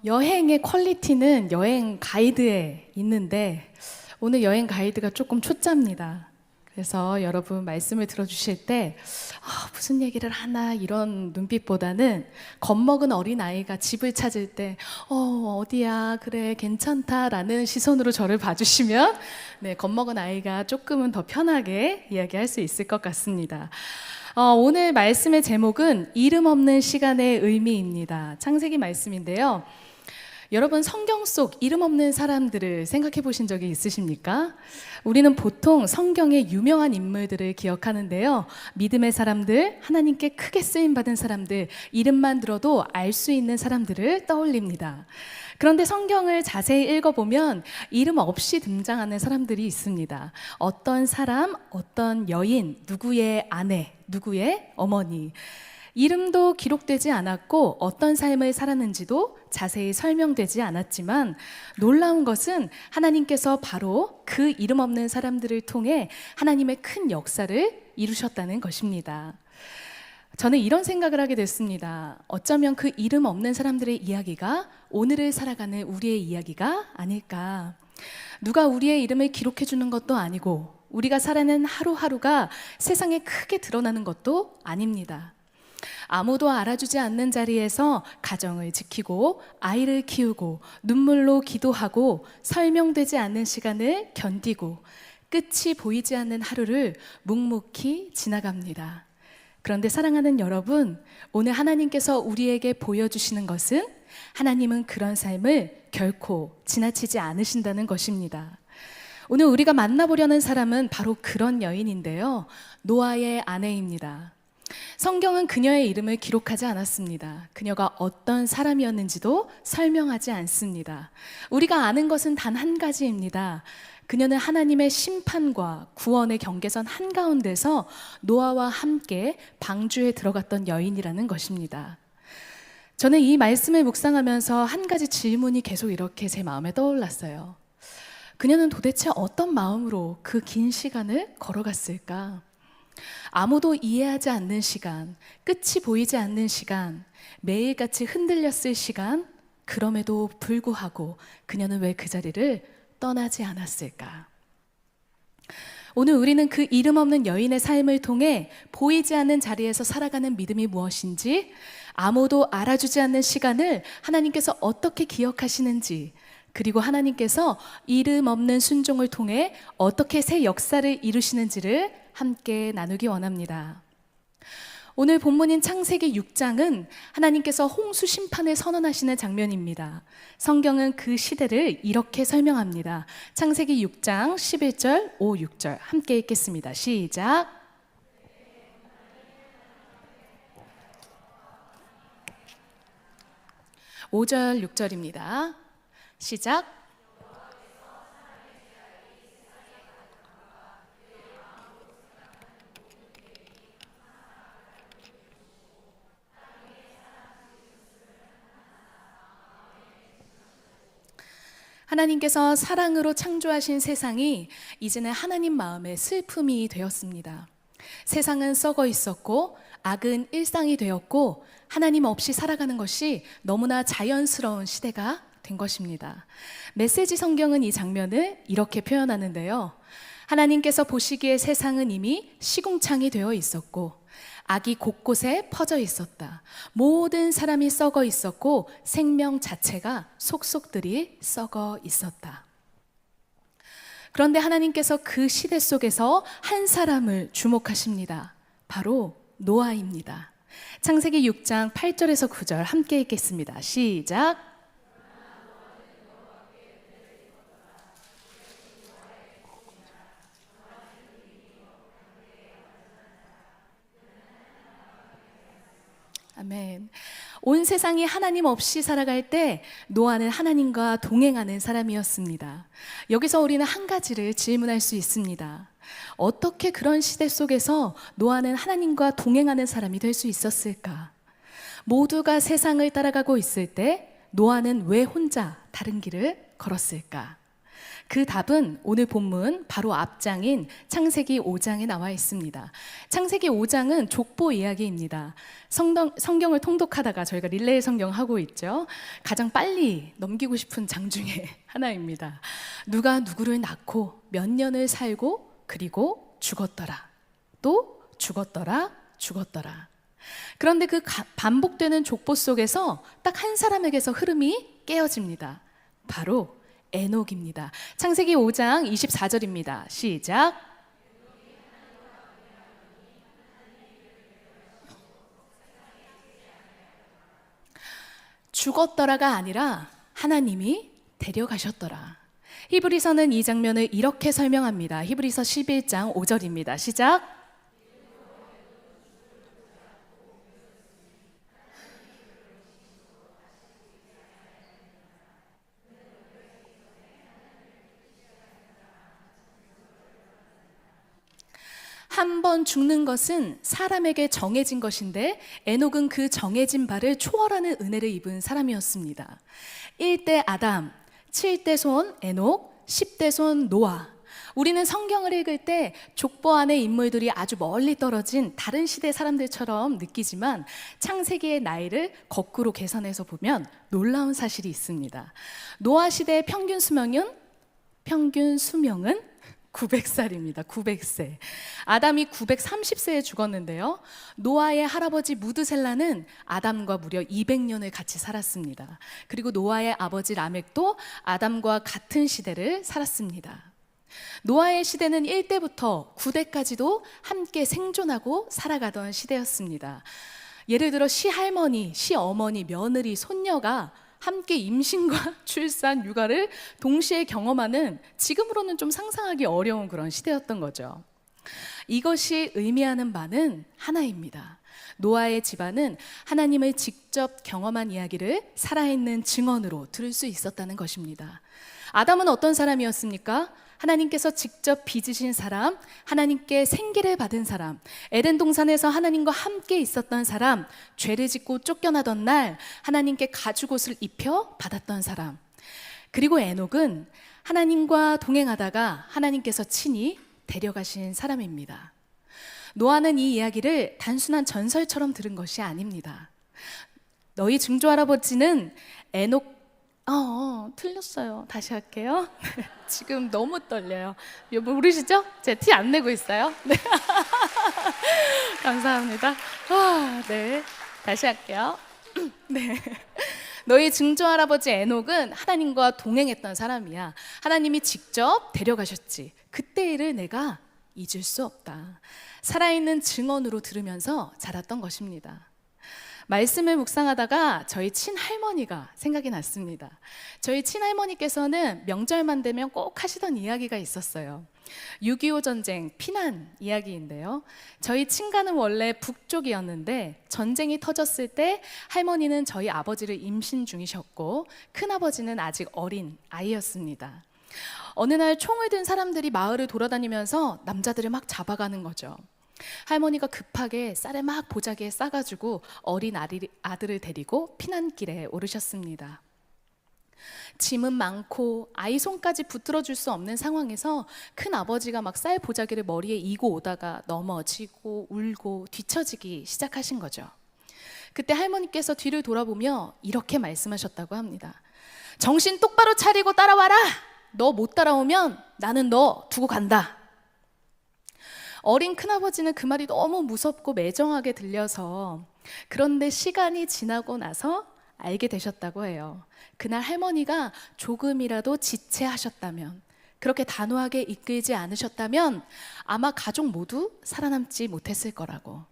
여행의 퀄리티는 여행 가이드에 있는데 오늘 여행 가이드가 조금 초짜입니다. 그래서 여러분 말씀을 들어주실 때 무슨 얘기를 하나 이런 눈빛보다는 겁먹은 어린아이가 집을 찾을 때 어디야 그래 괜찮다 라는 시선으로 저를 봐주시면 겁먹은 아이가 조금은 더 편하게 이야기할 수 있을 것 같습니다. 오늘 말씀의 제목은 이름 없는 시간의 의미입니다. 창세기 말씀인데요. 여러분 성경 속 이름 없는 사람들을 생각해 보신 적이 있으십니까? 우리는 보통 성경의 유명한 인물들을 기억하는데요. 믿음의 사람들, 하나님께 크게 쓰임받은 사람들, 이름만 들어도 알 수 있는 사람들을 떠올립니다. 그런데 성경을 자세히 읽어보면 이름 없이 등장하는 사람들이 있습니다. 어떤 사람, 어떤 여인, 누구의 아내, 누구의 어머니, 이름도 기록되지 않았고 어떤 삶을 살았는지도 자세히 설명되지 않았지만 놀라운 것은 하나님께서 바로 그 이름 없는 사람들을 통해 하나님의 큰 역사를 이루셨다는 것입니다. 저는 이런 생각을 하게 됐습니다. 어쩌면 그 이름 없는 사람들의 이야기가 오늘을 살아가는 우리의 이야기가 아닐까. 누가 우리의 이름을 기록해 주는 것도 아니고 우리가 살아가는 하루하루가 세상에 크게 드러나는 것도 아닙니다. 아무도 알아주지 않는 자리에서 가정을 지키고 아이를 키우고 눈물로 기도하고 설명되지 않는 시간을 견디고 끝이 보이지 않는 하루를 묵묵히 지나갑니다. 그런데 사랑하는 여러분, 오늘 하나님께서 우리에게 보여주시는 것은 하나님은 그런 삶을 결코 지나치지 않으신다는 것입니다. 오늘 우리가 만나보려는 사람은 바로 그런 여인인데요. 노아의 아내입니다. 성경은 그녀의 이름을 기록하지 않았습니다. 그녀가 어떤 사람이었는지도 설명하지 않습니다. 우리가 아는 것은 단 한 가지입니다. 그녀는 하나님의 심판과 구원의 경계선 한가운데서 노아와 함께 방주에 들어갔던 여인이라는 것입니다. 저는 이 말씀을 묵상하면서 한 가지 질문이 계속 이렇게 제 마음에 떠올랐어요. 그녀는 도대체 어떤 마음으로 그 긴 시간을 걸어갔을까? 아무도 이해하지 않는 시간, 끝이 보이지 않는 시간, 매일같이 흔들렸을 시간, 그럼에도 불구하고 그녀는 왜 그 자리를 떠나지 않았을까? 오늘 우리는 그 이름 없는 여인의 삶을 통해 보이지 않는 자리에서 살아가는 믿음이 무엇인지, 아무도 알아주지 않는 시간을 하나님께서 어떻게 기억하시는지, 그리고 하나님께서 이름 없는 순종을 통해 어떻게 새 역사를 이루시는지를 함께 나누기 원합니다. 오늘 본문인 창세기 6장은 하나님께서 홍수 심판을 선언하시는 장면입니다. 성경은 그 시대를 이렇게 설명합니다. 창세기 6장 11절, 5, 6절 함께 읽겠습니다. 시작. 5절, 6절입니다. 시작. 하나님께서 사랑으로 창조하신 세상이 이제는 하나님 마음의 슬픔이 되었습니다. 세상은 썩어 있었고 악은 일상이 되었고 하나님 없이 살아가는 것이 너무나 자연스러운 시대가 된 것입니다. 메시지 성경은 이 장면을 이렇게 표현하는데요. 하나님께서 보시기에 세상은 이미 시궁창이 되어 있었고 악이 곳곳에 퍼져 있었다. 모든 사람이 썩어 있었고 생명 자체가 속속들이 썩어 있었다. 그런데 하나님께서 그 시대 속에서 한 사람을 주목하십니다. 바로 노아입니다. 창세기 6장 8절에서 9절 함께 읽겠습니다. 시작. 아멘. 온 세상이 하나님 없이 살아갈 때 노아는 하나님과 동행하는 사람이었습니다. 여기서 우리는 한 가지를 질문할 수 있습니다. 어떻게 그런 시대 속에서 노아는 하나님과 동행하는 사람이 될 수 있었을까? 모두가 세상을 따라가고 있을 때 노아는 왜 혼자 다른 길을 걸었을까? 그 답은 오늘 본문 바로 앞장인 창세기 5장에 나와 있습니다. 창세기 5장은 족보 이야기입니다. 성경을 통독하다가 저희가 릴레이 성경 하고 있죠. 가장 빨리 넘기고 싶은 장 중에 하나입니다. 누가 누구를 낳고 몇 년을 살고 그리고 죽었더라. 또 죽었더라. 죽었더라. 그런데 그 반복되는 족보 속에서 딱 한 사람에게서 흐름이 깨어집니다. 바로 에녹입니다. 창세기 5장 24절입니다. 시작. 죽었더라가 아니라 하나님이 데려가셨더라. 히브리서는 이 장면을 이렇게 설명합니다. 히브리서 11장 5절입니다. 시작. 한 번 죽는 것은 사람에게 정해진 것인데 에녹은 그 정해진 바를 초월하는 은혜를 입은 사람이었습니다. 1대 아담, 7대 손 에녹, 10대 손 노아. 우리는 성경을 읽을 때 족보 안의 인물들이 아주 멀리 떨어진 다른 시대 사람들처럼 느끼지만 창세기의 나이를 거꾸로 계산해서 보면 놀라운 사실이 있습니다. 노아 시대의 평균 수명은 900살입니다. 900세. 아담이 930세에 죽었는데요. 노아의 할아버지 무드셀라는 아담과 무려 200년을 같이 살았습니다. 그리고 노아의 아버지 라멕도 아담과 같은 시대를 살았습니다. 노아의 시대는 1대부터 9대까지도 함께 생존하고 살아가던 시대였습니다. 예를 들어 시할머니, 시어머니, 며느리, 손녀가 함께 임신과 출산, 육아를 동시에 경험하는 지금으로는 좀 상상하기 어려운 그런 시대였던 거죠. 이것이 의미하는 바는 하나입니다. 노아의 집안은 하나님을 직접 경험한 이야기를 살아있는 증언으로 들을 수 있었다는 것입니다. 아담은 어떤 사람이었습니까? 하나님께서 직접 빚으신 사람, 하나님께 생기를 받은 사람, 에덴 동산에서 하나님과 함께 있었던 사람, 죄를 짓고 쫓겨나던 날 하나님께 가죽옷을 입혀 받았던 사람. 그리고 에녹은 하나님과 동행하다가 하나님께서 친히 데려가신 사람입니다. 노아는 이 이야기를 단순한 전설처럼 들은 것이 아닙니다. 너희 증조할아버지는 에녹 틀렸어요. 다시 할게요. 지금 너무 떨려요. 여러분 모르시죠? 제 티 안 내고 있어요. 네. 감사합니다. 네. 다시 할게요. 네. 너희 증조할아버지 에녹은 하나님과 동행했던 사람이야. 하나님이 직접 데려가셨지. 그때 일을 내가 잊을 수 없다. 살아있는 증언으로 들으면서 자랐던 것입니다. 말씀을 묵상하다가 저희 친할머니가 생각이 났습니다. 저희 친할머니께서는 명절만 되면 꼭 하시던 이야기가 있었어요. 6.25 전쟁 피난 이야기인데요. 저희 친가는 원래 북쪽이었는데 전쟁이 터졌을 때 할머니는 저희 아버지를 임신 중이셨고 큰아버지는 아직 어린 아이였습니다. 어느 날 총을 든 사람들이 마을을 돌아다니면서 남자들을 막 잡아가는 거죠. 할머니가 급하게 쌀을 막 보자기에 싸가지고 어린 아들을 데리고 피난길에 오르셨습니다. 짐은 많고 아이 손까지 붙들어 줄 수 없는 상황에서 큰 아버지가 막 쌀 보자기를 머리에 이고 오다가 넘어지고 울고 뒤처지기 시작하신 거죠. 그때 할머니께서 뒤를 돌아보며 이렇게 말씀하셨다고 합니다. 정신 똑바로 차리고 따라와라. 너 못 따라오면 나는 너 두고 간다. 어린 큰아버지는 그 말이 너무 무섭고 매정하게 들려서 그런데 시간이 지나고 나서 알게 되셨다고 해요. 그날 할머니가 조금이라도 지체하셨다면, 그렇게 단호하게 이끌지 않으셨다면 아마 가족 모두 살아남지 못했을 거라고.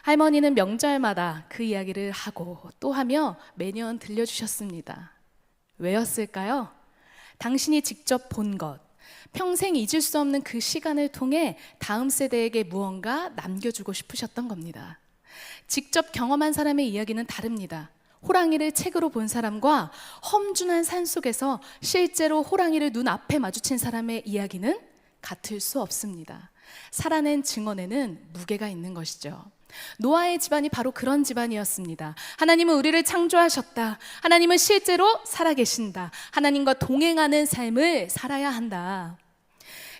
할머니는 명절마다 그 이야기를 하고 또 하며 매년 들려주셨습니다. 왜였을까요? 당신이 직접 본 것, 평생 잊을 수 없는 그 시간을 통해 다음 세대에게 무언가 남겨주고 싶으셨던 겁니다. 직접 경험한 사람의 이야기는 다릅니다. 호랑이를 책으로 본 사람과 험준한 산속에서 실제로 호랑이를 눈앞에 마주친 사람의 이야기는 같을 수 없습니다. 살아낸 증언에는 무게가 있는 것이죠. 노아의 집안이 바로 그런 집안이었습니다. 하나님은 우리를 창조하셨다. 하나님은 실제로 살아계신다. 하나님과 동행하는 삶을 살아야 한다.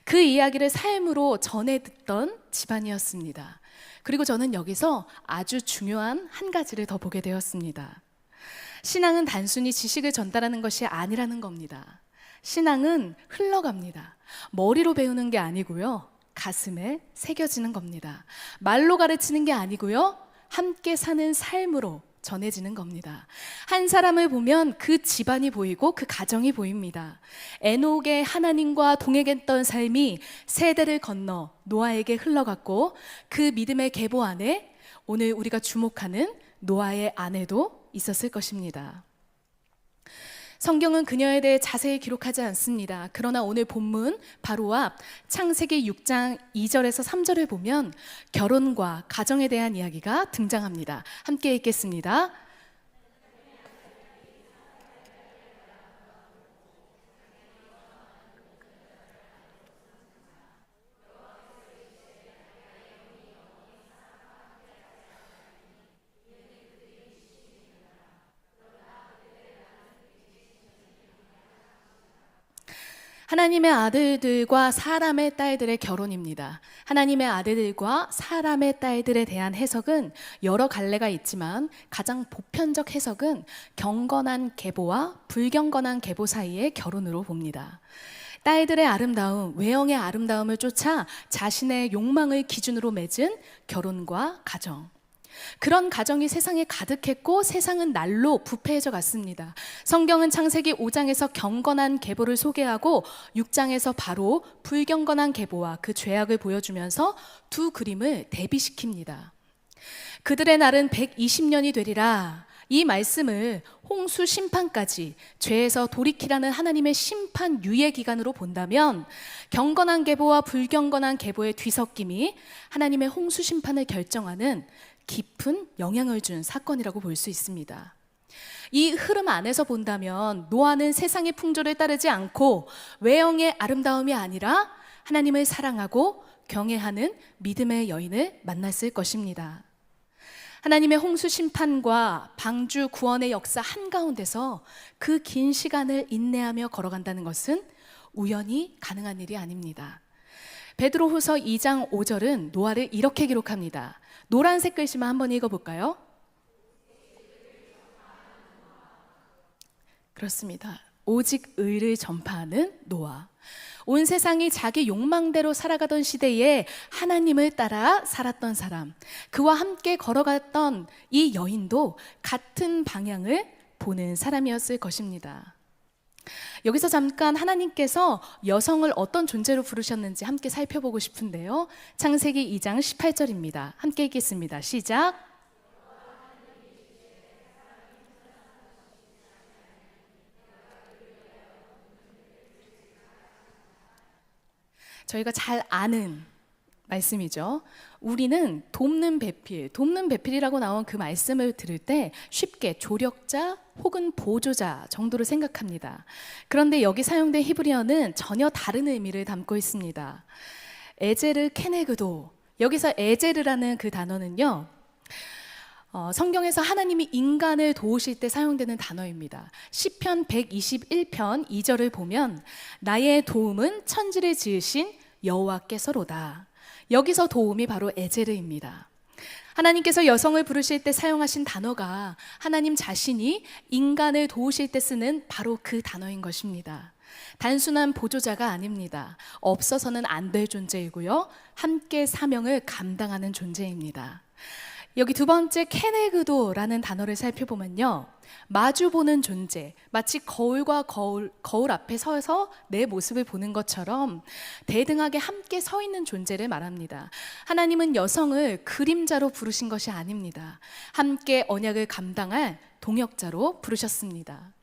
그 이야기를 삶으로 전해 듣던 집안이었습니다. 그리고 저는 여기서 아주 중요한 한 가지를 더 보게 되었습니다. 신앙은 단순히 지식을 전달하는 것이 아니라는 겁니다. 신앙은 흘러갑니다. 머리로 배우는 게 아니고요, 가슴에 새겨지는 겁니다. 말로 가르치는 게 아니고요, 함께 사는 삶으로 전해지는 겁니다. 한 사람을 보면 그 집안이 보이고 그 가정이 보입니다. 에녹의 하나님과 동행했던 삶이 세대를 건너 노아에게 흘러갔고, 그 믿음의 계보 안에 오늘 우리가 주목하는 노아의 아내도 있었을 것입니다. 성경은 그녀에 대해 자세히 기록하지 않습니다. 그러나 오늘 본문 바로 앞 창세기 6장 2절에서 3절을 보면 결혼과 가정에 대한 이야기가 등장합니다. 함께 읽겠습니다. 하나님의 아들들과 사람의 딸들의 결혼입니다. 하나님의 아들들과 사람의 딸들에 대한 해석은 여러 갈래가 있지만 가장 보편적 해석은 경건한 계보와 불경건한 계보 사이의 결혼으로 봅니다. 딸들의 아름다움, 외형의 아름다움을 쫓아 자신의 욕망을 기준으로 맺은 결혼과 가정. 그런 가정이 세상에 가득했고 세상은 날로 부패해져 갔습니다. 성경은 창세기 5장에서 경건한 계보를 소개하고 6장에서 바로 불경건한 계보와 그 죄악을 보여주면서 두 그림을 대비시킵니다. 그들의 날은 120년이 되리라. 이 말씀을 홍수 심판까지 죄에서 돌이키라는 하나님의 심판 유예 기간으로 본다면 경건한 계보와 불경건한 계보의 뒤섞임이 하나님의 홍수 심판을 결정하는 깊은 영향을 준 사건이라고 볼 수 있습니다. 이 흐름 안에서 본다면 노아는 세상의 풍조를 따르지 않고 외형의 아름다움이 아니라 하나님을 사랑하고 경외하는 믿음의 여인을 만났을 것입니다. 하나님의 홍수 심판과 방주 구원의 역사 한가운데서 그 긴 시간을 인내하며 걸어간다는 것은 우연히 가능한 일이 아닙니다. 베드로후서 2장 5절은 노아를 이렇게 기록합니다. 노란색 글씨만 한번 읽어볼까요? 그렇습니다. 오직 의를 전파하는 노아. 온 세상이 자기 욕망대로 살아가던 시대에 하나님을 따라 살았던 사람, 그와 함께 걸어갔던 이 여인도 같은 방향을 보는 사람이었을 것입니다. 여기서 잠깐 하나님께서 여성을 어떤 존재로 부르셨는지 함께 살펴보고 싶은데요. 창세기 2장 18절입니다. 함께 읽겠습니다. 시작. 저희가 잘 아는 말씀이죠. 우리는 돕는 배필이라고 나온 그 말씀을 들을 때 쉽게 조력자 혹은 보조자 정도로 생각합니다. 그런데 여기 사용된 히브리어는 전혀 다른 의미를 담고 있습니다. 에제르 케네그도, 여기서 에제르라는 그 단어는요, 성경에서 하나님이 인간을 도우실 때 사용되는 단어입니다. 시편 121편 2절을 보면 나의 도움은 천지를 지으신 여호와께서로다. 여기서 도움이 바로 에제르입니다. 하나님께서 여성을 부르실 때 사용하신 단어가 하나님 자신이 인간을 도우실 때 쓰는 바로 그 단어인 것입니다. 단순한 보조자가 아닙니다. 없어서는 안 될 존재이고요, 함께 사명을 감당하는 존재입니다. 여기 두 번째 케네그도라는 단어를 살펴보면요, 마주보는 존재, 마치 거울과 거울 앞에 서서 내 모습을 보는 것처럼 대등하게 함께 서 있는 존재를 말합니다. 하나님은 여성을 그림자로 부르신 것이 아닙니다. 함께 언약을 감당할 동역자로 부르셨습니다.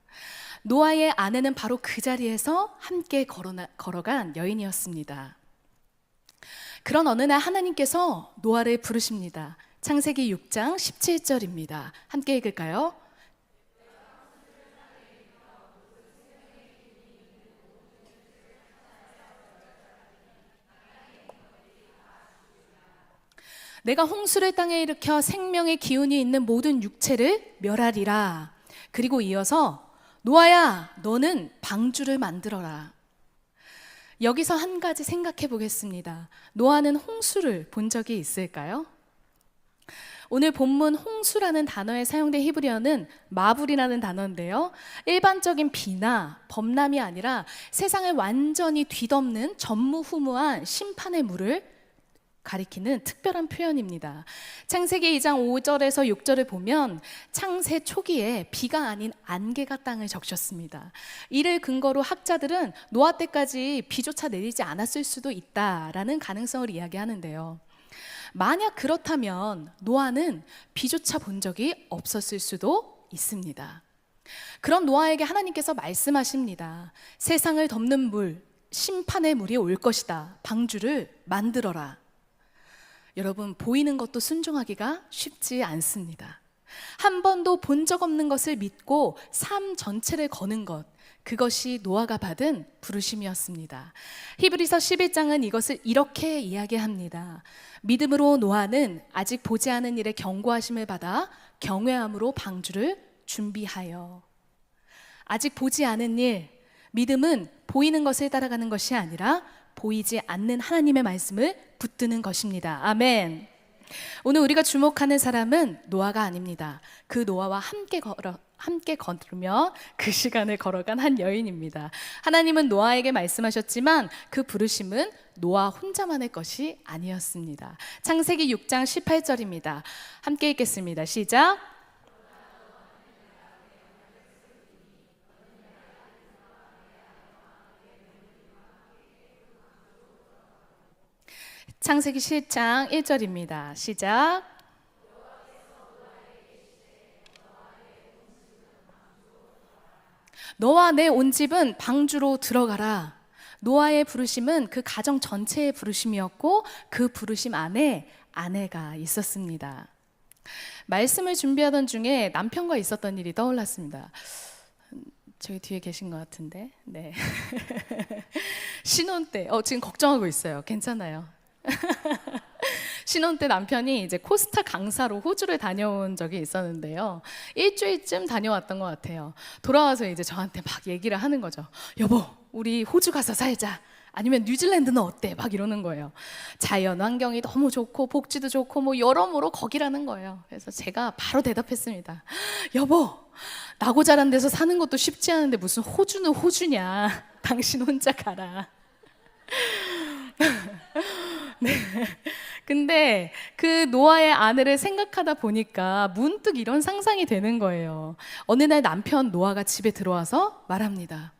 노아의 아내는 바로 그 자리에서 함께 걸어간 여인이었습니다. 그런 어느 날 하나님께서 노아를 부르십니다. 창세기 6장 17절입니다. 함께 읽을까요? 내가 홍수를 땅에 일으켜 생명의 기운이 있는 모든 육체를 멸하리라. 그리고 이어서 노아야, 너는 방주를 만들어라. 여기서 한 가지 생각해 보겠습니다. 노아는 홍수를 본 적이 있을까요? 오늘 본문 홍수라는 단어에 사용된 히브리어는 마불이라는 단어인데요. 일반적인 비나 범람이 아니라 세상을 완전히 뒤덮는 전무후무한 심판의 물을 가리키는 특별한 표현입니다. 창세기 2장 5절에서 6절을 보면 창세 초기에 비가 아닌 안개가 땅을 적셨습니다. 이를 근거로 학자들은 노아 때까지 비조차 내리지 않았을 수도 있다라는 가능성을 이야기하는데요. 만약 그렇다면 노아는 비조차 본 적이 없었을 수도 있습니다. 그런 노아에게 하나님께서 말씀하십니다. 세상을 덮는 물, 심판의 물이 올 것이다. 방주를 만들어라. 여러분, 보이는 것도 순종하기가 쉽지 않습니다. 한 번도 본 적 없는 것을 믿고 삶 전체를 거는 것, 그것이 노아가 받은 부르심이었습니다. 히브리서 11장은 이것을 이렇게 이야기합니다. 믿음으로 노아는 아직 보지 않은 일에 경고하심을 받아 경외함으로 방주를 준비하여. 아직 보지 않은 일, 믿음은 보이는 것을 따라가는 것이 아니라 보이지 않는 하나님의 말씀을 붙드는 것입니다. 아멘. 오늘 우리가 주목하는 사람은 노아가 아닙니다. 그 노아와 함께 걸으며 그 시간을 걸어간 한 여인입니다. 하나님은 노아에게 말씀하셨지만 그 부르심은 노아 혼자만의 것이 아니었습니다. 창세기 6장 18절입니다. 함께 읽겠습니다. 시작. 창세기 7장 1절입니다. 시작. 너와 내 온 집은 방주로 들어가라. 노아의 부르심은 그 가정 전체의 부르심이었고 그 부르심 안에 아내가 있었습니다. 말씀을 준비하던 중에 남편과 있었던 일이 떠올랐습니다. 저기 뒤에 계신 것 같은데. 네. 신혼 때 지금 걱정하고 있어요. 괜찮아요. 신혼 때 남편이 이제 코스타 강사로 호주를 다녀온 적이 있었는데요. 일주일쯤 다녀왔던 것 같아요. 돌아와서 이제 저한테 막 얘기를 하는 거죠. 여보, 우리 호주 가서 살자. 아니면 뉴질랜드는 어때? 막 이러는 거예요. 자연 환경이 너무 좋고 복지도 좋고 뭐 여러모로 거기라는 거예요. 그래서 제가 바로 대답했습니다. 여보, 나고 자란 데서 사는 것도 쉽지 않은데 무슨 호주는 호주냐. 당신 혼자 가라. 네. 근데 그 노아의 아내를 생각하다 보니까 문득 이런 상상이 되는 거예요. 어느 날 남편 노아가 집에 들어와서 말합니다.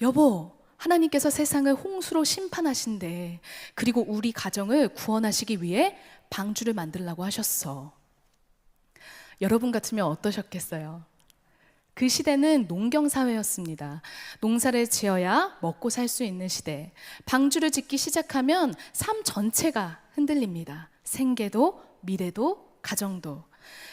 여보, 하나님께서 세상을 홍수로 심판하신대. 그리고 우리 가정을 구원하시기 위해 방주를 만들라고 하셨어. 여러분 같으면 어떠셨겠어요? 그 시대는 농경사회였습니다. 농사를 지어야 먹고 살 수 있는 시대. 방주를 짓기 시작하면 삶 전체가 흔들립니다. 생계도, 미래도, 가정도.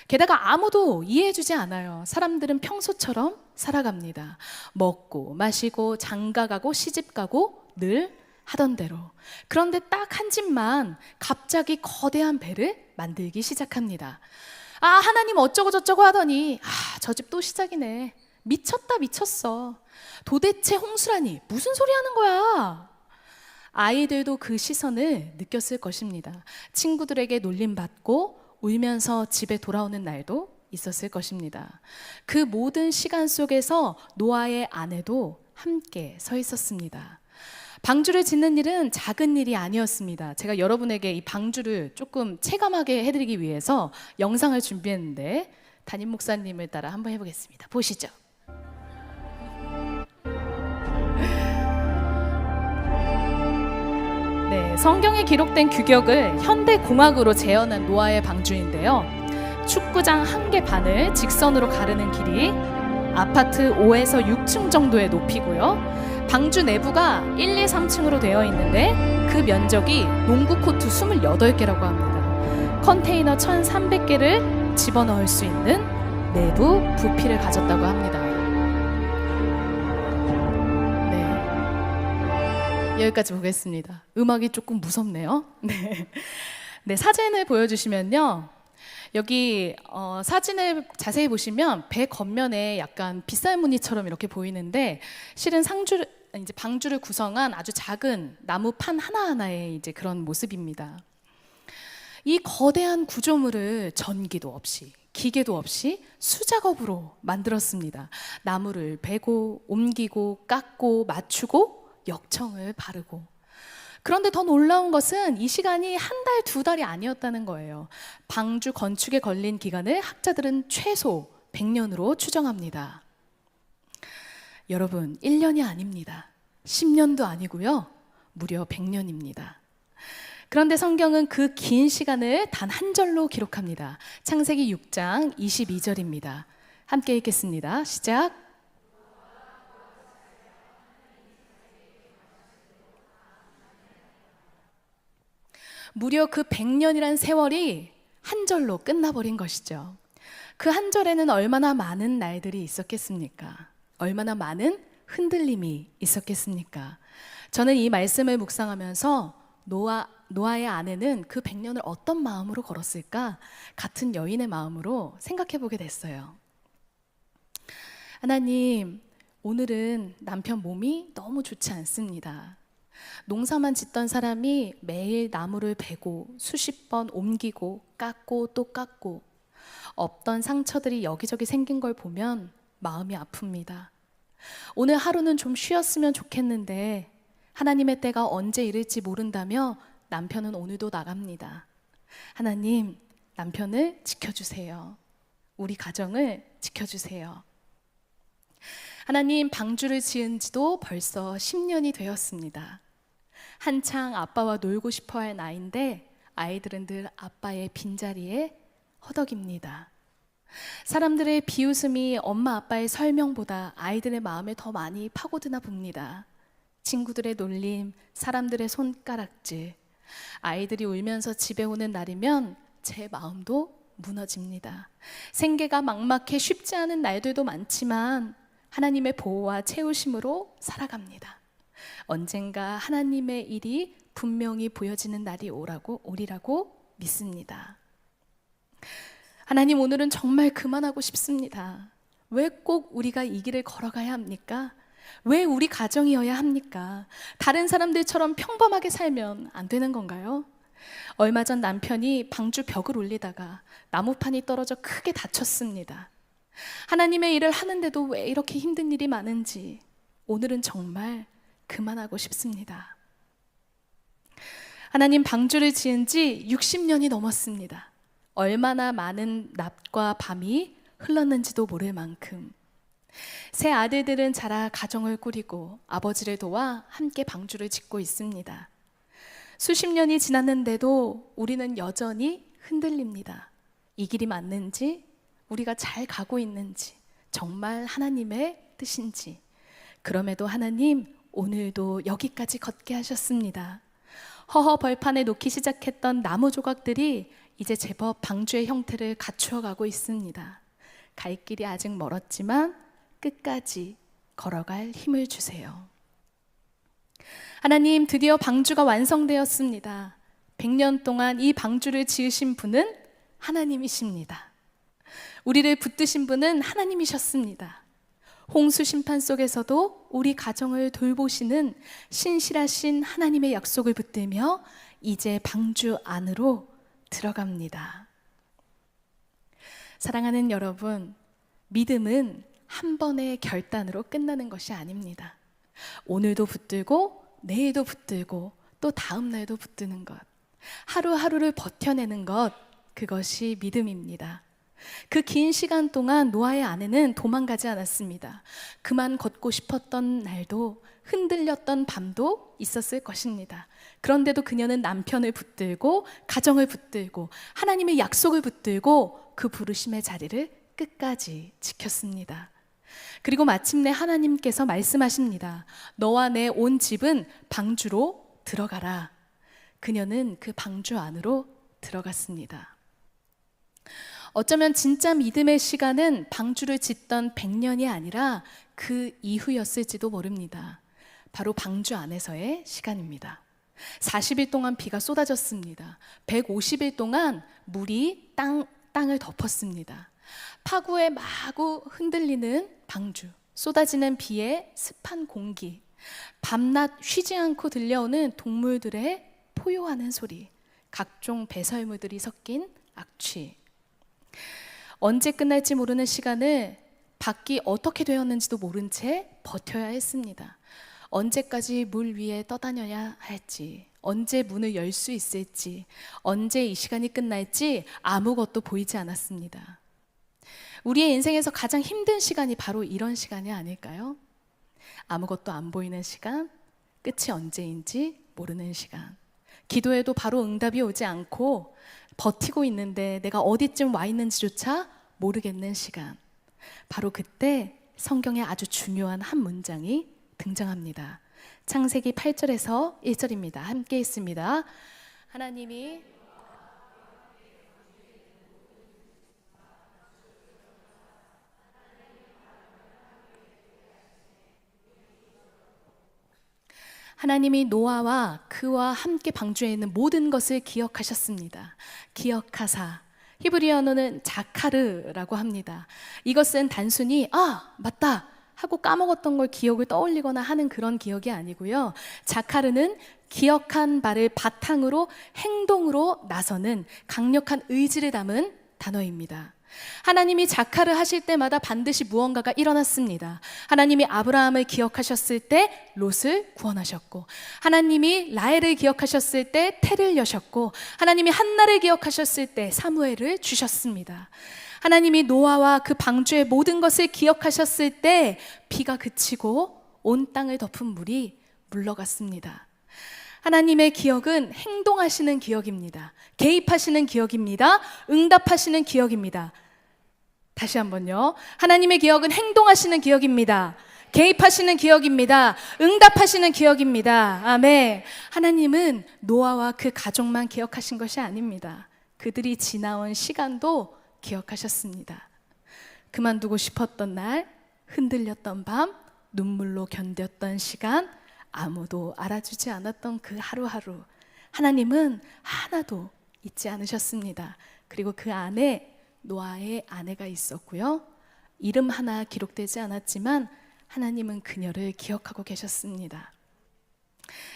게다가 아무도 이해해주지 않아요. 사람들은 평소처럼 살아갑니다. 먹고 마시고 장가가고 시집가고 늘 하던 대로. 그런데 딱 한 집만 갑자기 거대한 배를 만들기 시작합니다. 아, 하나님 어쩌고 저쩌고 하더니 저 집 또 시작이네. 미쳤다 미쳤어. 도대체 홍수라니 무슨 소리 하는 거야. 아이들도 그 시선을 느꼈을 것입니다. 친구들에게 놀림받고 울면서 집에 돌아오는 날도 있었을 것입니다. 그 모든 시간 속에서 노아의 아내도 함께 서 있었습니다. 방주를 짓는 일은 작은 일이 아니었습니다. 제가 여러분에게 이 방주를 조금 체감하게 해드리기 위해서 영상을 준비했는데 담임 목사님을 따라 한번 해보겠습니다. 보시죠. 네, 성경에 기록된 규격을 현대공학으로 재현한 노아의 방주인데요. 축구장 1개 반을 직선으로 가르는 길이 아파트 5에서 6층 정도의 높이고요. 방주 내부가 1, 2, 3층으로 되어 있는데 그 면적이 농구 코트 28개라고 합니다. 컨테이너 1,300개를 집어넣을 수 있는 내부 부피를 가졌다고 합니다. 네, 여기까지 보겠습니다. 음악이 조금 무섭네요. 네. 네, 사진을 보여주시면요. 여기 사진을 자세히 보시면 배 겉면에 약간 빗살 무늬처럼 이렇게 보이는데 실은 이제 방주를 구성한 아주 작은 나무 판 하나하나의 이제 그런 모습입니다. 이 거대한 구조물을 전기도 없이 기계도 없이 수작업으로 만들었습니다. 나무를 베고 옮기고 깎고 맞추고 역청을 바르고. 그런데 더 놀라운 것은 이 시간이 한 달, 두 달이 아니었다는 거예요. 방주 건축에 걸린 기간을 학자들은 최소 100년으로 추정합니다. 여러분, 1년이 아닙니다. 10년도 아니고요. 무려 100년입니다. 그런데 성경은 그 긴 시간을 단 한 절로 기록합니다. 창세기 6장 22절입니다. 함께 읽겠습니다. 시작. 무려 그 100년이란 세월이 한 절로 끝나버린 것이죠. 그 한 절에는 얼마나 많은 날들이 있었겠습니까? 얼마나 많은 흔들림이 있었겠습니까? 저는 이 말씀을 묵상하면서 노아의 아내는 그 100년을 어떤 마음으로 걸었을까? 같은 여인의 마음으로 생각해 보게 됐어요. 하나님, 오늘은 남편 몸이 너무 좋지 않습니다. 농사만 짓던 사람이 매일 나무를 베고 수십 번 옮기고 깎고 또 깎고 없던 상처들이 여기저기 생긴 걸 보면 마음이 아픕니다. 오늘 하루는 좀 쉬었으면 좋겠는데 하나님의 때가 언제 이를지 모른다며 남편은 오늘도 나갑니다. 하나님, 남편을 지켜주세요. 우리 가정을 지켜주세요. 하나님, 방주를 지은 지도 벌써 10년이 되었습니다. 한창 아빠와 놀고 싶어 할 나이인데 아이들은 늘 아빠의 빈자리에 허덕입니다. 사람들의 비웃음이 엄마 아빠의 설명보다 아이들의 마음에 더 많이 파고드나 봅니다. 친구들의 놀림, 사람들의 손가락질, 아이들이 울면서 집에 오는 날이면 제 마음도 무너집니다. 생계가 막막해 쉽지 않은 날들도 많지만 하나님의 보호와 채우심으로 살아갑니다. 언젠가 하나님의 일이 분명히 보여지는 날이 오리라고 믿습니다. 하나님, 오늘은 정말 그만하고 싶습니다. 왜 꼭 우리가 이 길을 걸어가야 합니까? 왜 우리 가정이어야 합니까? 다른 사람들처럼 평범하게 살면 안 되는 건가요? 얼마 전 남편이 방주 벽을 올리다가 나무판이 떨어져 크게 다쳤습니다. 하나님의 일을 하는데도 왜 이렇게 힘든 일이 많은지 오늘은 정말 그만하고 싶습니다. 하나님, 방주를 지은 지 60년이 넘었습니다. 얼마나 많은 낮과 밤이 흘렀는지도 모를 만큼 세 아들들은 자라 가정을 꾸리고 아버지를 도와 함께 방주를 짓고 있습니다. 수십 년이 지났는데도 우리는 여전히 흔들립니다. 이 길이 맞는지, 우리가 잘 가고 있는지, 정말 하나님의 뜻인지. 그럼에도 하나님, 오늘도 여기까지 걷게 하셨습니다. 허허 벌판에 놓기 시작했던 나무 조각들이 이제 제법 방주의 형태를 갖추어 가고 있습니다. 갈 길이 아직 멀었지만 끝까지 걸어갈 힘을 주세요. 하나님, 드디어 방주가 완성되었습니다. 100년 동안 이 방주를 지으신 분은 하나님이십니다. 우리를 붙드신 분은 하나님이셨습니다. 홍수 심판 속에서도 우리 가정을 돌보시는 신실하신 하나님의 약속을 붙들며 이제 방주 안으로 들어갑니다. 사랑하는 여러분, 믿음은 한 번의 결단으로 끝나는 것이 아닙니다. 오늘도 붙들고 내일도 붙들고 또 다음 날도 붙드는 것, 하루하루를 버텨내는 것, 그것이 믿음입니다. 그 긴 시간 동안 노아의 아내는 도망가지 않았습니다. 그만 걷고 싶었던 날도 흔들렸던 밤도 있었을 것입니다. 그런데도 그녀는 남편을 붙들고 가정을 붙들고 하나님의 약속을 붙들고 그 부르심의 자리를 끝까지 지켰습니다. 그리고 마침내 하나님께서 말씀하십니다. 너와 내 온 집은 방주로 들어가라. 그녀는 그 방주 안으로 들어갔습니다. 어쩌면 진짜 믿음의 시간은 방주를 짓던 100년이 아니라 그 이후였을지도 모릅니다. 바로 방주 안에서의 시간입니다. 40일 동안 비가 쏟아졌습니다. 150일 동안 물이 땅을 덮었습니다. 파구에 마구 흔들리는 방주, 쏟아지는 비에 습한 공기, 밤낮 쉬지 않고 들려오는 동물들의 포효하는 소리, 각종 배설물들이 섞인 악취. 언제 끝날지 모르는 시간을 밖이 어떻게 되었는지도 모른 채 버텨야 했습니다. 언제까지 물 위에 떠다녀야 할지, 언제 문을 열 수 있을지, 언제 이 시간이 끝날지 아무것도 보이지 않았습니다. 우리의 인생에서 가장 힘든 시간이 바로 이런 시간이 아닐까요? 아무것도 안 보이는 시간, 끝이 언제인지 모르는 시간. 기도해도 바로 응답이 오지 않고 버티고 있는데 내가 어디쯤 와 있는지조차 모르겠는 시간. 바로 그때 성경에 아주 중요한 한 문장이 등장합니다. 창세기 8절에서 1절입니다. 함께 있습니다. 하나님이 노아와 그와 함께 방주에 있는 모든 것을 기억하셨습니다. 기억하사, 히브리어로는 자카르라고 합니다. 이것은 단순히 맞다 하고 까먹었던 걸 기억을 떠올리거나 하는 그런 기억이 아니고요. 자카르는 기억한 바를 바탕으로 행동으로 나서는 강력한 의지를 담은 단어입니다. 하나님이 자카를 하실 때마다 반드시 무언가가 일어났습니다. 하나님이 아브라함을 기억하셨을 때 롯을 구원하셨고, 하나님이 라헬을 기억하셨을 때 태를 여셨고, 하나님이 한나를 기억하셨을 때 사무엘을 주셨습니다. 하나님이 노아와 그 방주의 모든 것을 기억하셨을 때 비가 그치고 온 땅을 덮은 물이 물러갔습니다. 하나님의 기억은 행동하시는 기억입니다. 개입하시는 기억입니다. 응답하시는 기억입니다. 다시 한번요. 하나님의 기억은 행동하시는 기억입니다. 개입하시는 기억입니다. 응답하시는 기억입니다. 아멘. 하나님은 노아와 그 가족만 기억하신 것이 아닙니다. 그들이 지나온 시간도 기억하셨습니다. 그만두고 싶었던 날, 흔들렸던 밤, 눈물로 견뎠던 시간, 아무도 알아주지 않았던 그 하루하루, 하나님은 하나도 잊지 않으셨습니다. 그리고 그 안에 노아의 아내가 있었고요. 이름 하나 기록되지 않았지만 하나님은 그녀를 기억하고 계셨습니다.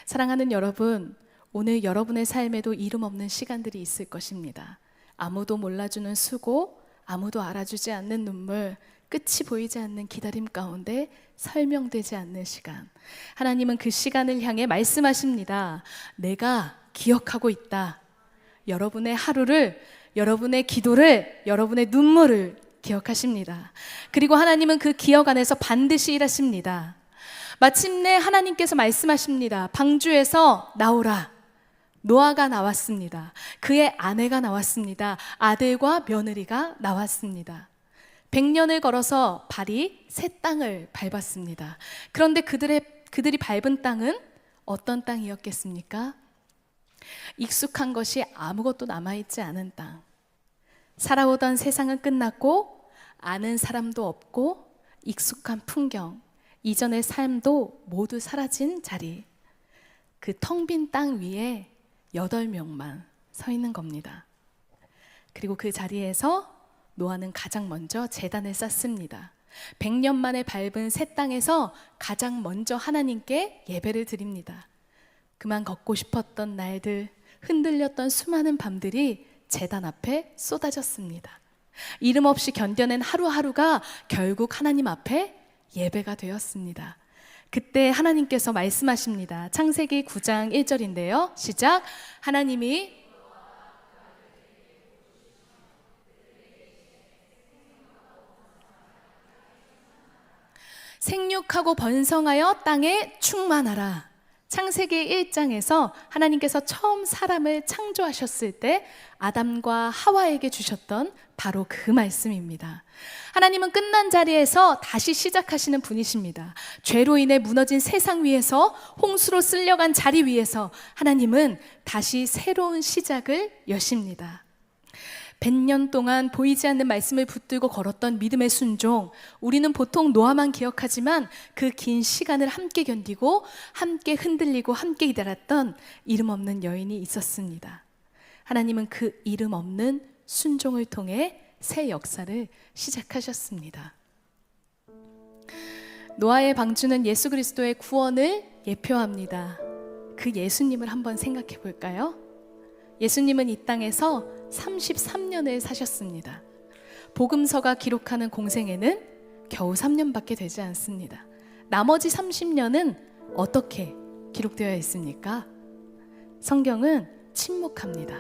사랑하는 여러분, 오늘 여러분의 삶에도 이름 없는 시간들이 있을 것입니다. 아무도 몰라주는 수고, 아무도 알아주지 않는 눈물, 끝이 보이지 않는 기다림 가운데 설명되지 않는 시간. 하나님은 그 시간을 향해 말씀하십니다. 내가 기억하고 있다. 여러분의 하루를, 여러분의 기도를, 여러분의 눈물을 기억하십니다. 그리고 하나님은 그 기억 안에서 반드시 일하십니다. 마침내 하나님께서 말씀하십니다. 방주에서 나오라. 노아가 나왔습니다. 그의 아내가 나왔습니다. 아들과 며느리가 나왔습니다. 100년을 걸어서 발이 새 땅을 밟았습니다. 그런데 그들이 밟은 땅은 어떤 땅이었겠습니까? 익숙한 것이 아무것도 남아있지 않은 땅. 살아오던 세상은 끝났고 아는 사람도 없고 익숙한 풍경, 이전의 삶도 모두 사라진 자리. 그 텅 빈 땅 위에 8명만 서 있는 겁니다. 그리고 그 자리에서 노아는 가장 먼저 제단을 쌓습니다. 100년 만에 밟은 새 땅에서 가장 먼저 하나님께 예배를 드립니다. 그만 걷고 싶었던 날들, 흔들렸던 수많은 밤들이 제단 앞에 쏟아졌습니다. 이름 없이 견뎌낸 하루하루가 결국 하나님 앞에 예배가 되었습니다. 그때 하나님께서 말씀하십니다. 창세기 9장 1절인데요. 시작. 하나님이 생육하고 번성하여 땅에 충만하라. 창세기 1장에서 하나님께서 처음 사람을 창조하셨을 때 아담과 하와에게 주셨던 바로 그 말씀입니다. 하나님은 끝난 자리에서 다시 시작하시는 분이십니다. 죄로 인해 무너진 세상 위에서, 홍수로 쓸려간 자리 위에서 하나님은 다시 새로운 시작을 여십니다. 100년 동안 보이지 않는 말씀을 붙들고 걸었던 믿음의 순종. 우리는 보통 노아만 기억하지만 그 긴 시간을 함께 견디고 함께 흔들리고 함께 기다렸던 이름 없는 여인이 있었습니다. 하나님은 그 이름 없는 순종을 통해 새 역사를 시작하셨습니다. 노아의 방주는 예수 그리스도의 구원을 예표합니다. 그 예수님을 한번 생각해 볼까요? 예수님은 이 땅에서 33년을 사셨습니다. 복음서가 기록하는 공생애는 겨우 3년밖에 되지 않습니다. 나머지 30년은 어떻게 기록되어 있습니까? 성경은 침묵합니다.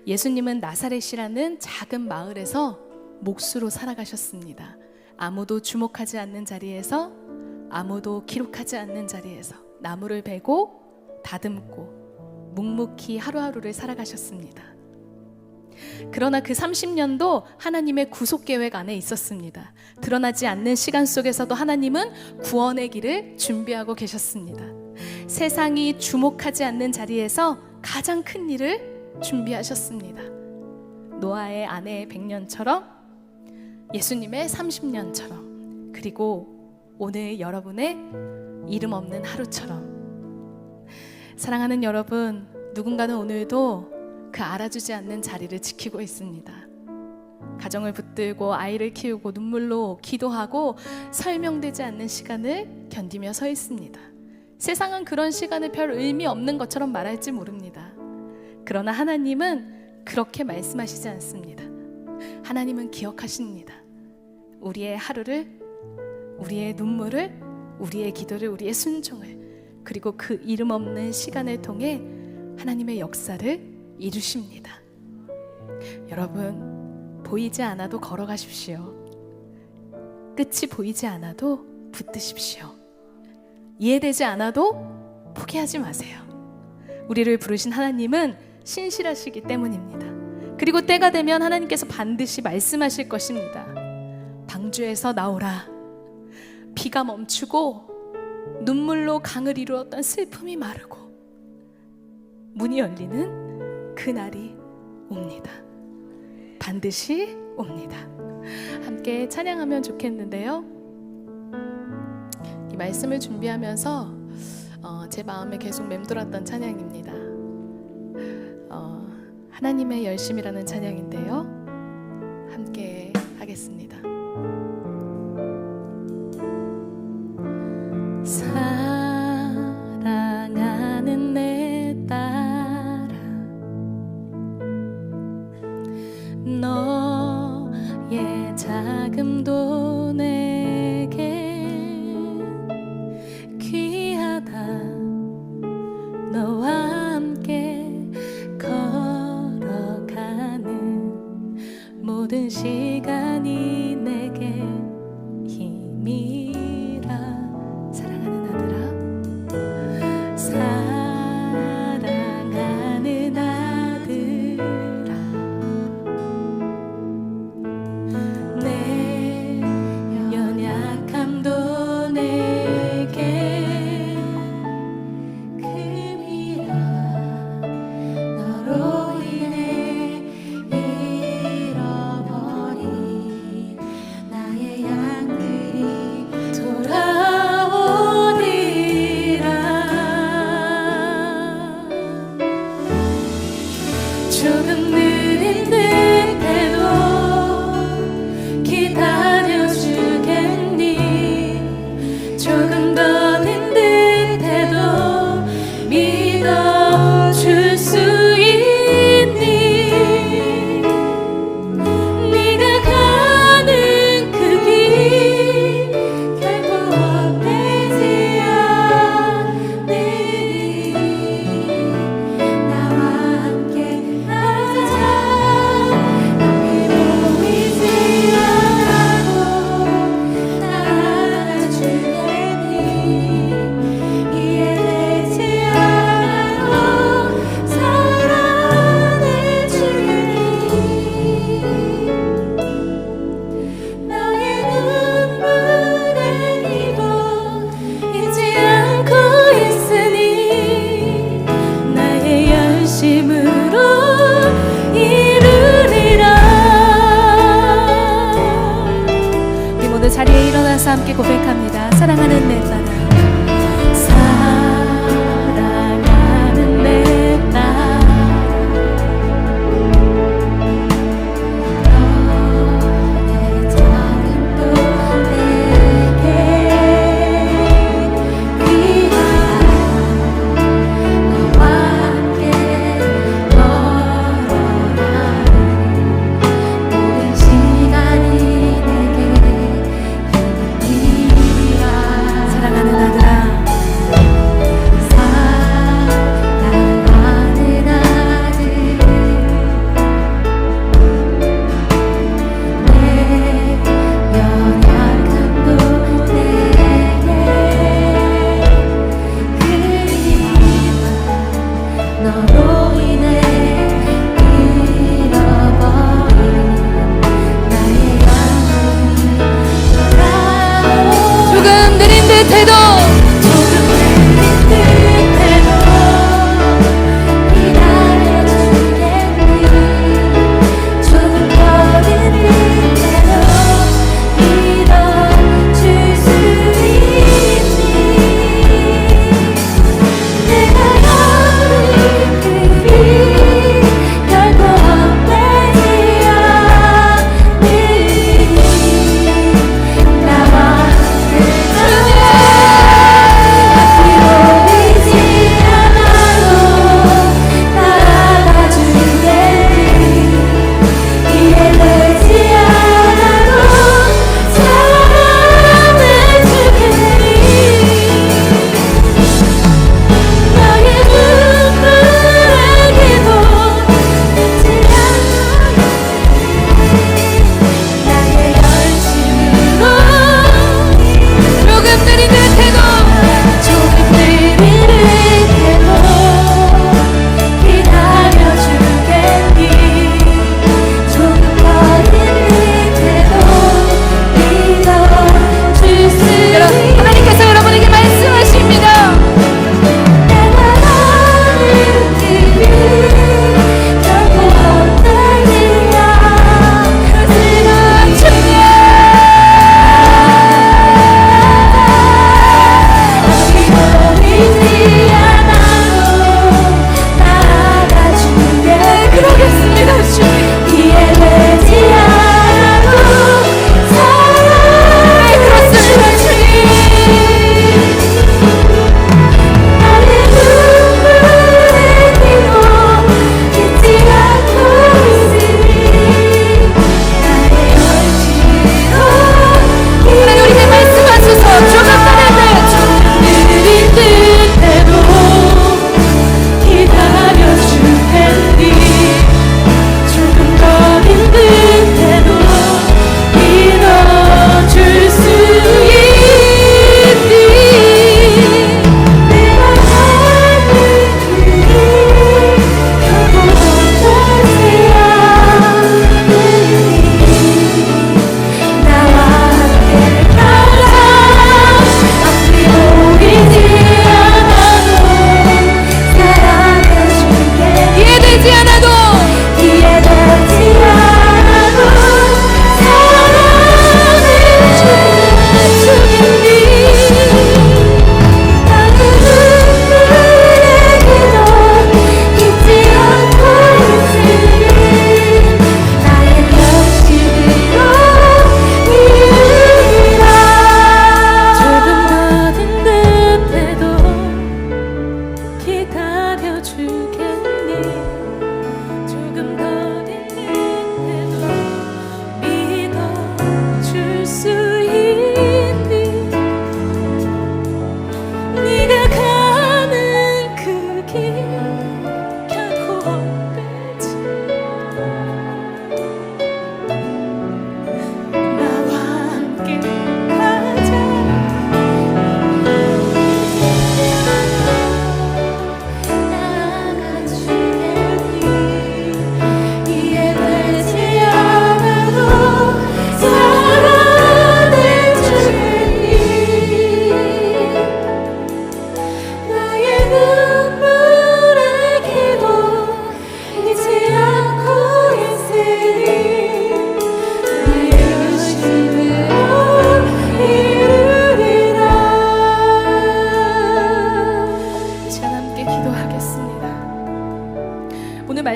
예수님은 나사렛이라는 작은 마을에서 몫으로 살아가셨습니다. 아무도 주목하지 않는 자리에서, 아무도 기록하지 않는 자리에서 나무를 베고 다듬고 묵묵히 하루하루를 살아가셨습니다. 그러나 그 30년도 하나님의 구속 계획 안에 있었습니다. 드러나지 않는 시간 속에서도 하나님은 구원의 길을 준비하고 계셨습니다. 세상이 주목하지 않는 자리에서 가장 큰 일을 준비하셨습니다. 노아의 아내의 100년처럼, 예수님의 30년처럼, 그리고 오늘 여러분의 이름 없는 하루처럼. 사랑하는 여러분, 누군가는 오늘도 그 알아주지 않는 자리를 지키고 있습니다. 가정을 붙들고 아이를 키우고 눈물로 기도하고 설명되지 않는 시간을 견디며 서 있습니다. 세상은 그런 시간을 별 의미 없는 것처럼 말할지 모릅니다. 그러나 하나님은 그렇게 말씀하시지 않습니다. 하나님은 기억하십니다. 우리의 하루를, 우리의 눈물을, 우리의 기도를, 우리의 순종을, 그리고 그 이름 없는 시간을 통해 하나님의 역사를 이루십니다. 여러분, 보이지 않아도 걸어가십시오. 끝이 보이지 않아도 붙드십시오. 이해되지 않아도 포기하지 마세요. 우리를 부르신 하나님은 신실하시기 때문입니다. 그리고 때가 되면 하나님께서 반드시 말씀하실 것입니다. 방주에서 나오라. 비가 멈추고 눈물로 강을 이루었던 슬픔이 마르고 문이 열리는 그날이 옵니다. 반드시 옵니다. 함께 찬양하면 좋겠는데요. 이 말씀을 준비하면서 제 마음에 계속 맴돌았던 찬양입니다. 하나님의 열심이라는 찬양인데요. 함께 하겠습니다. 사랑하는 내 딸아, 너의 자금도 내게 귀하다. 너와 함께 걸어가는 모든 시간이 내게 힘이라. 사랑하는 아들아, 사랑하는 아들아, 내 연약함도 내게 금이라. 너로 인해 잃어버린 일어나서 함께 고백합니다. 사랑하는 내 딸아, 사랑하는 내 딸아, 너의 작은 또 내게 귀한 너와 함께 걸어가는 모든 시간이 내게 힘이라. 사랑하는 아들아, 사랑하는 아들, 내 연약함도 내게 그리워. 너로 인해 잃어버린 나의 영혼이 돌아오. 조금 느린 듯해도 기다려주겠니. 조금 더 느린 듯해도 믿어줄 수 있니. 내가 너를 그리 결코 헛되지 않으니 나와 함께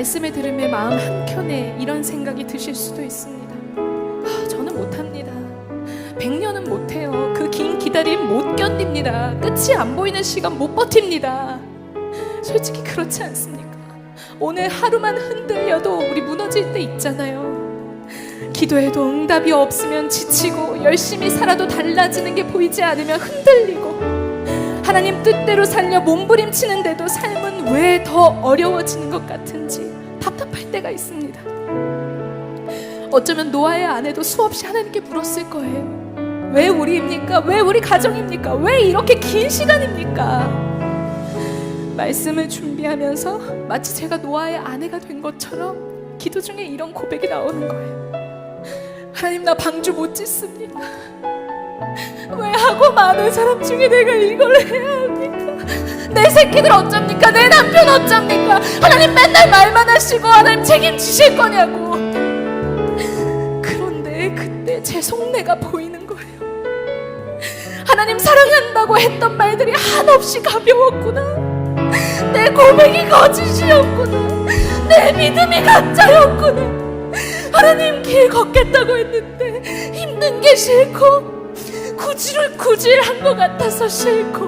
말씀을 들으며 마음 한켠에 이런 생각이 드실 수도 있습니다. 저는 못합니다. 100년은 못해요. 그 긴 기다림 못 견딥니다. 끝이 안 보이는 시간 못 버팁니다. 솔직히 그렇지 않습니까? 오늘 하루만 흔들려도 우리 무너질 때 있잖아요. 기도해도 응답이 없으면 지치고, 열심히 살아도 달라지는 게 보이지 않으면 흔들리고, 하나님 뜻대로 살려 몸부림치는데도 삶은 왜 더 어려워지는 것 같은지 답답할 때가 있습니다. 어쩌면 노아의 아내도 수없이 하나님께 물었을 거예요. 왜 우리입니까? 왜 우리 가정입니까? 왜 이렇게 긴 시간입니까? 말씀을 준비하면서 마치 제가 노아의 아내가 된 것처럼 기도 중에 이런 고백이 나오는 거예요. 하나님, 나 방주 못 짓습니다. 왜 하고 많은 사람 중에 내가 이걸 해야 합니까? 내 새끼들 어쩝니까? 내 남편 어쩝니까? 하나님 맨날 말만 하시고 하나님 책임지실 거냐고. 그런데 그때 제 속내가 보이는 거예요. 하나님 사랑한다고 했던 말들이 한없이 가벼웠구나. 내 고백이 거짓이었구나. 내 믿음이 가짜였구나. 하나님 길 걷겠다고 했는데 힘든 게 싫고 구질한 것 같아서 싫고,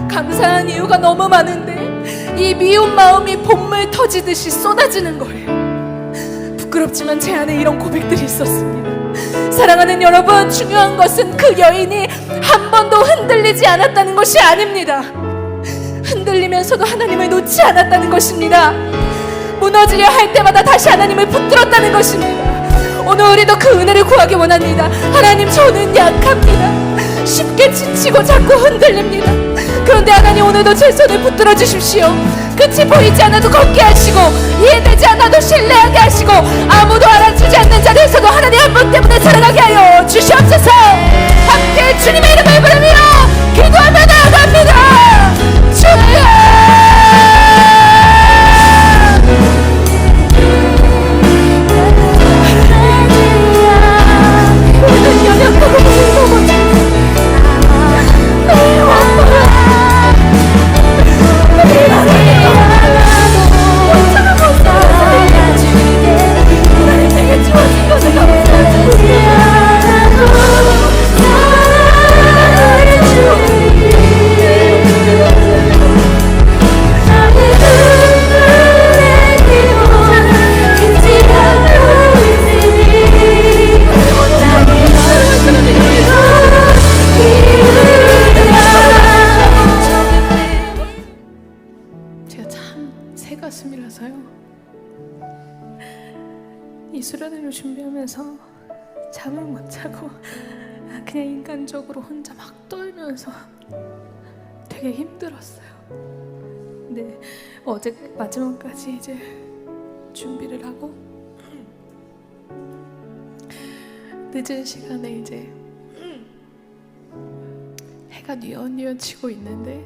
감사한 이유가 너무 많은데 이 미운 마음이 봇물 터지듯이 쏟아지는 거예요. 부끄럽지만 제 안에 이런 고백들이 있었습니다. 사랑하는 여러분, 중요한 것은 그 여인이 한 번도 흔들리지 않았다는 것이 아닙니다. 흔들리면서도 하나님을 놓지 않았다는 것입니다. 무너지려 할 때마다 다시 하나님을 붙들었다는 것입니다. 오늘 우리도 그 은혜를 구하기 원합니다. 하나님, 저는 약합니다. 쉽게 지치고 자꾸 흔들립니다. 그런데 하나님, 오늘도 제 손을 붙들어 주십시오. 끝이 보이지 않아도 걷게 하시고, 이해되지 않아도 신뢰하게 하시고, 아무도 알아주지 않는 자리에서도 하나님 한 분 때문에 살아가게 하여 주시옵소서. 함께 주님의 이름을 부르며 기도하며 나아갑니다. 주여, 이 수련회를 준비하면서 잠을 못 자고 그냥 인간적으로 혼자 막 떨면서 되게 힘들었어요. 근데 어제 마지막까지 이제 준비를 하고 늦은 시간에 이제 해가 뉘엿뉘엿 지고 있는데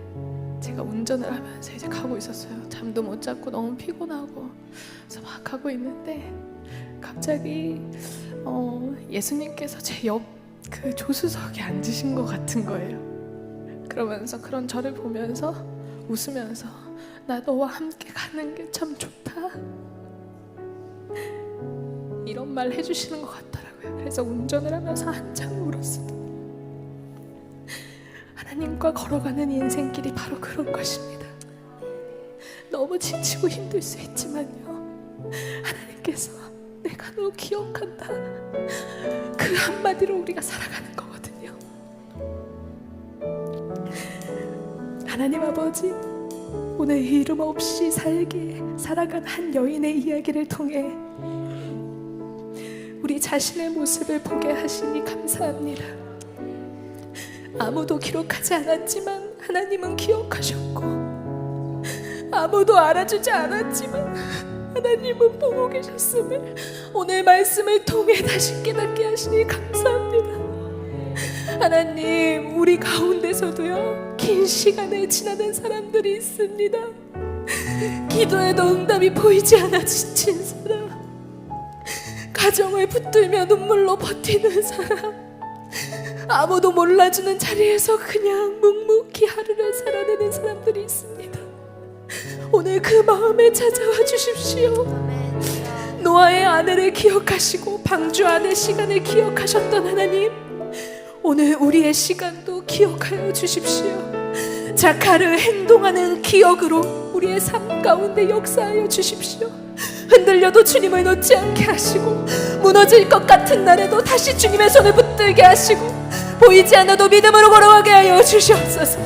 제가 운전을 하면서 이제 가고 있었어요. 잠도 못 잤고 너무 피곤하고 그래서 막 가고 있는데 갑자기 예수님께서 제 옆 그 조수석에 앉으신 것 같은 거예요. 그러면서 그런 저를 보면서 웃으면서 나 너와 함께 가는 게 참 좋다 이런 말 해주시는 것 같더라고요. 그래서 운전을 하면서 한참 울었습니다. 하나님과 걸어가는 인생길이 바로 그런 것입니다. 너무 지치고 힘들 수 있지만요, 하나님께서 내가 너 기억한다 그 한마디로 우리가 살아가는 거거든요. 하나님 아버지, 오늘 이름 없이 살아간 한 여인의 이야기를 통해 우리 자신의 모습을 보게 하시니 감사합니다. 아무도 기록하지 않았지만 하나님은 기억하셨고, 아무도 알아주지 않았지만 하나님은 보고 계셨음을 오늘 말씀을 통해 다시 깨닫게 하시니 감사합니다. 하나님, 우리 가운데서도요 긴 시간을 지나는 사람들이 있습니다. 기도에도 응답이 보이지 않아 지친 사람, 가정을 붙들며 눈물로 버티는 사람, 아무도 몰라주는 자리에서 그냥 묵묵히 하루를 살아내는 사람들이 있습니다. 오늘 그 마음에 찾아와 주십시오. 노아의 아내를 기억하시고 방주하는 시간을 기억하셨던 하나님, 오늘 우리의 시간도 기억하여 주십시오. 자카를 행동하는 기억으로 우리의 삶 가운데 역사하여 주십시오. 흔들려도 주님을 놓지 않게 하시고, 무너질 것 같은 날에도 다시 주님의 손을 붙들게 하시고, 보이지 않아도 믿음으로 걸어가게 하여 주시옵소서.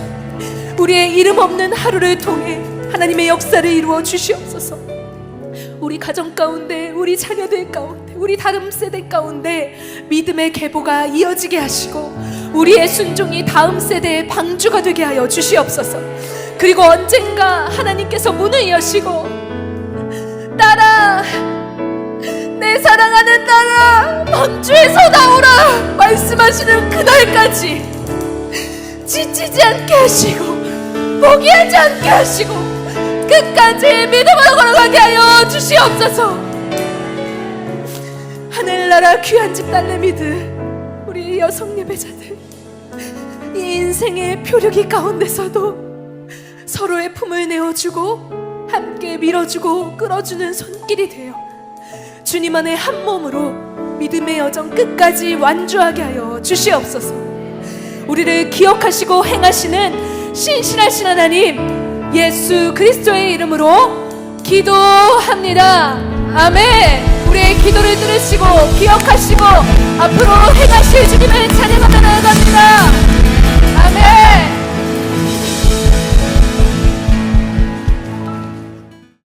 우리의 이름 없는 하루를 통해 하나님의 역사를 이루어 주시옵소서. 우리 가정 가운데, 우리 자녀들 가운데, 우리 다음 세대 가운데 믿음의 계보가 이어지게 하시고, 우리의 순종이 다음 세대의 방주가 되게 하여 주시옵소서. 그리고 언젠가 하나님께서 문을 여시고, 딸아, 내 사랑하는 딸아, 방주에서 나오라 말씀하시는 그날까지 지치지 않게 하시고, 포기하지 않게 하시고, 끝까지 믿음으로 걸어가게 하여 주시옵소서. 하늘나라 귀한 집 딸내미들, 우리 여성 예배자들, 이 인생의 표류기 가운데서도 서로의 품을 내어주고 함께 밀어주고 끌어주는 손길이 되어 주님 안에 한 몸으로 믿음의 여정 끝까지 완주하게 하여 주시옵소서. 우리를 기억하시고 행하시는 신실하신 하나님, 예수 그리스도의 이름으로 기도합니다. 아멘. 우리의 기도를 들으시고 기억하시고 앞으로 행하실 주님을 찬양하며 나아갑니다.